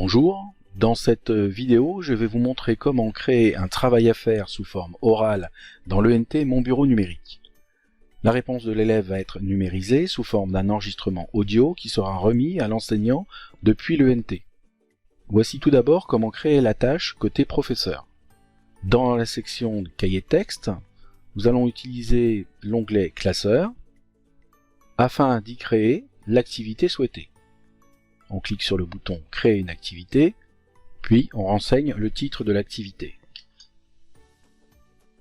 Bonjour, dans cette vidéo, je vais vous montrer comment créer un travail à faire sous forme orale dans l'ENT Mon Bureau Numérique. La réponse de l'élève va être numérisée sous forme d'un enregistrement audio qui sera remis à l'enseignant depuis l'ENT. Voici tout d'abord comment créer la tâche côté professeur. Dans la section cahier texte, nous allons utiliser l'onglet classeur afin d'y créer l'activité souhaitée. On clique sur le bouton « Créer une activité », puis on renseigne le titre de l'activité.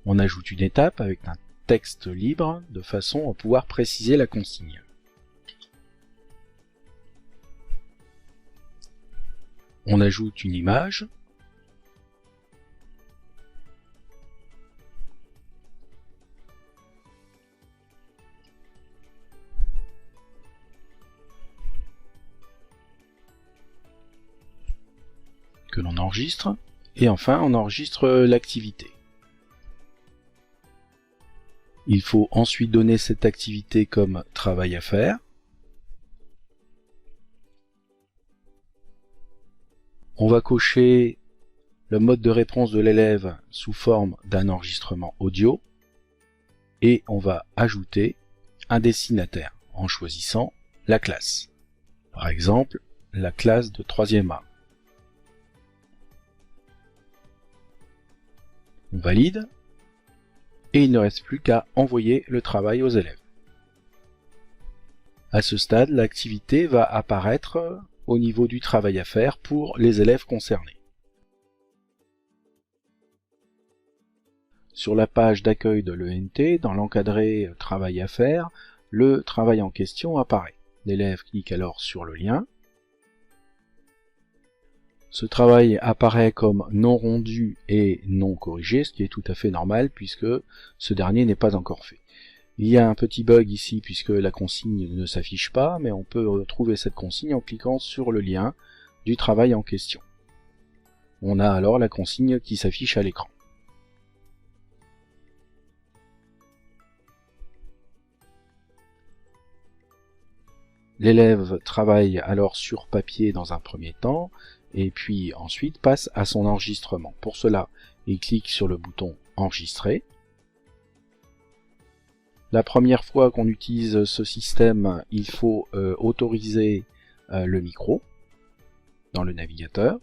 On ajoute une étape avec un texte libre de façon à pouvoir préciser la consigne. On ajoute une image. Que l'on enregistre, et enfin on enregistre l'activité. Il faut ensuite donner cette activité comme travail à faire. On va cocher le mode de réponse de l'élève sous forme d'un enregistrement audio et on va ajouter un destinataire en choisissant la classe. Par exemple, la classe de 3e A. On valide et il ne reste plus qu'à envoyer le travail aux élèves. À ce stade, l'activité va apparaître au niveau du travail à faire pour les élèves concernés. Sur la page d'accueil de l'ENT, dans l'encadré travail à faire, le travail en question apparaît. L'élève clique alors sur le lien. Ce travail apparaît comme non rendu et non corrigé, ce qui est tout à fait normal puisque ce dernier n'est pas encore fait. Il y a un petit bug ici puisque la consigne ne s'affiche pas, mais on peut retrouver cette consigne en cliquant sur le lien du travail en question. On a alors la consigne qui s'affiche à l'écran. L'élève travaille alors sur papier dans un premier temps, et puis ensuite passe à son enregistrement. Pour cela, il clique sur le bouton « Enregistrer ». La première fois qu'on utilise ce système, il faut autoriser le micro dans le navigateur.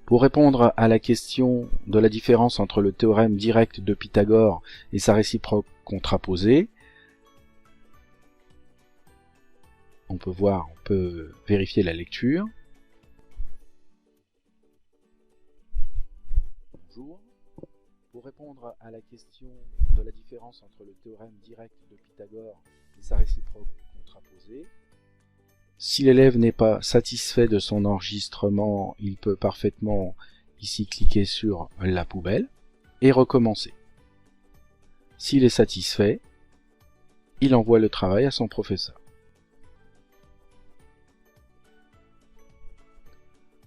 Pour répondre à la question de la différence entre le théorème direct de Pythagore et sa réciproque contraposée, on peut vérifier la lecture. Bonjour. Pour répondre à la question de la différence entre le théorème direct de Pythagore et sa réciproque contraposée, si l'élève n'est pas satisfait de son enregistrement, il peut parfaitement ici cliquer sur la poubelle et recommencer. S'il est satisfait, il envoie le travail à son professeur.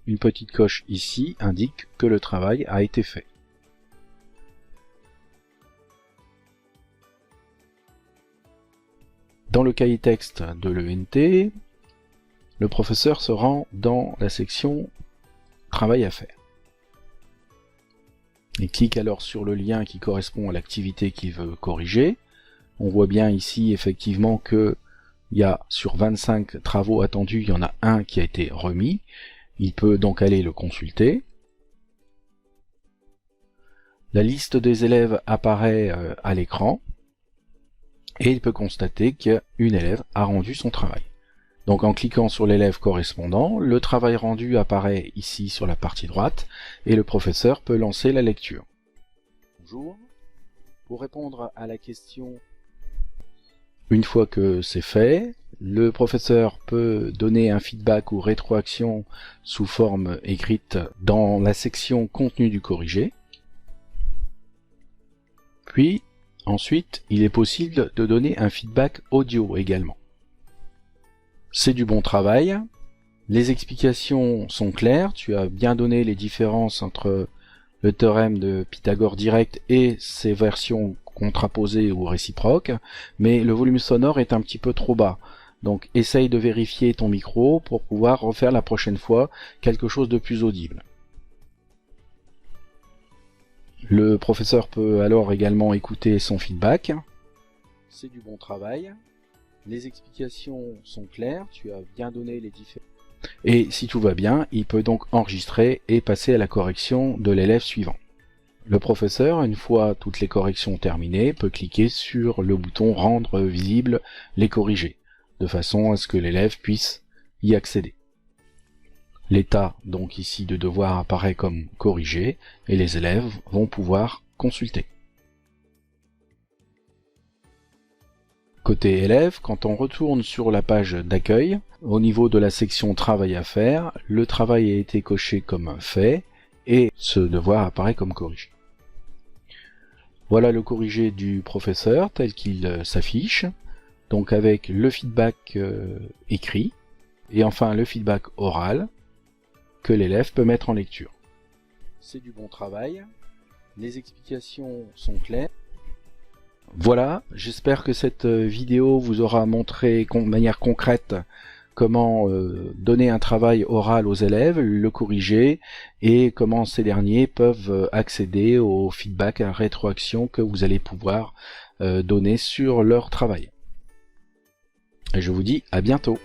Une petite coche ici indique que le travail a été fait. Dans le cahier texte de l'ENT, le professeur se rend dans la section « Travail à faire ». Il clique alors sur le lien qui correspond à l'activité qu'il veut corriger. On voit bien ici effectivement que sur 25 travaux attendus, il y en a un qui a été remis. Il peut donc aller le consulter. La liste des élèves apparaît à l'écran et il peut constater qu'une élève a rendu son travail. Donc en cliquant sur l'élève correspondant, le travail rendu apparaît ici sur la partie droite et le professeur peut lancer la lecture. Bonjour. Pour répondre à la question, une fois que c'est fait, le professeur peut donner un feedback ou rétroaction sous forme écrite dans la section contenu du corrigé. Puis, ensuite, il est possible de donner un feedback audio également. C'est du bon travail. Les explications sont claires. Tu as bien donné les différences entre le théorème de Pythagore direct et ses versions contraposées ou réciproques, mais le volume sonore est un petit peu trop bas. Donc essaye de vérifier ton micro pour pouvoir refaire la prochaine fois quelque chose de plus audible. Le professeur peut alors également écouter son feedback. C'est du bon travail. Les explications sont claires, tu as bien donné les différents. Et si tout va bien, il peut donc enregistrer et passer à la correction de l'élève suivant. Le professeur, une fois toutes les corrections terminées, peut cliquer sur le bouton rendre visible les corrigés, de façon à ce que l'élève puisse y accéder. L'état donc ici de devoir apparaît comme corrigé et les élèves vont pouvoir consulter. Côté élève, quand on retourne sur la page d'accueil, au niveau de la section travail à faire, le travail a été coché comme fait et ce devoir apparaît comme corrigé. Voilà le corrigé du professeur tel qu'il s'affiche, donc avec le feedback écrit et enfin le feedback oral que l'élève peut mettre en lecture. C'est du bon travail, les explications sont claires. Voilà, j'espère que cette vidéo vous aura montré de manière concrète comment donner un travail oral aux élèves, le corriger et comment ces derniers peuvent accéder au feedback, à la rétroaction que vous allez pouvoir donner sur leur travail. Et je vous dis à bientôt.